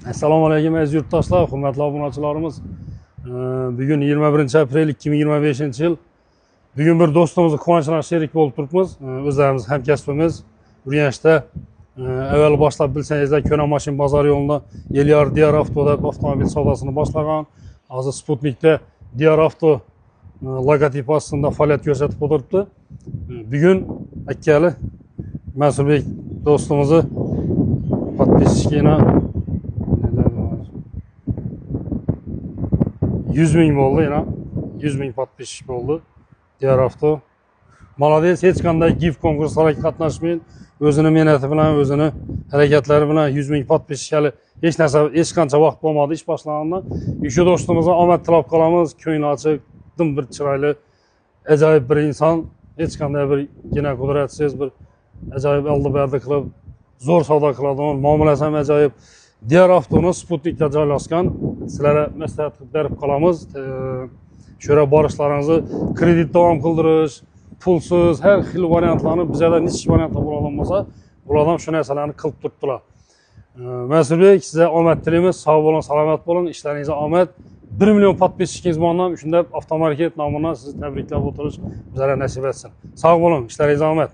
Assalomu alaykum aziz yurtdoshlar, hurmatli obunachilarimiz. Bugun 21 aprel 2025-yil. Bugun bir do'stimizni quvonchidan sherik bo'lib turibmiz. O'zlarimiz hamkasbimiz Urganchda avval boshlab bilsangizlar, Ko'na mashin bozori yo'lida Elyar Diyar Avtoda avtomobil savdosini boshlagan. Hozir Sputnikda Diyar Avto logotipi ostida faoliyat ko'rsatib o'tiribdi. Bugun akkali Mansurbek do'stimizni подписчикina 100 ming bo'ldi, yana 100 ming подписчик bo'ldi. Diyar Avto. Молодец, hech qanday gif konkurslarga qatnashmaydi. O'zini mehnati bilan, o'zini harakatlari bilan 100 ming подписчик hali hech qancha vaqt bo'lmadi ish boshlagandan. Shu do'stimizga omad tilab qolamiz. Ko'ngli ochiq, dim bir chiroyli, ajoyib bir inson, hech qanday bir gina qudratsiz bir ajoyib aldi-berdi qilib, zo'r savdo qiladigan, muomalasi ham ajoyib. Diyar Avto'ni Sputnikda joylashgan. Sizlarga maslahat berib qolamiz. Şöyle borishlaringizni kredit davom qildirish, pulsiz har xil variantlarni bizda necha variantlar bo'lgan bo'lsa, ulardan shu narsalarni qilib turibdilar. Mansurbek, sizga omad tilaymiz, sog' bo'ling, salomat bo'ling, ishlaringizga omad. 1 million подписчикingiz bo'lgan, shunda avtomarket nomidan sizni tabriklab o'tirish bizlarga nasib etsin. Sog' bo'ling, ishlaringizga omad.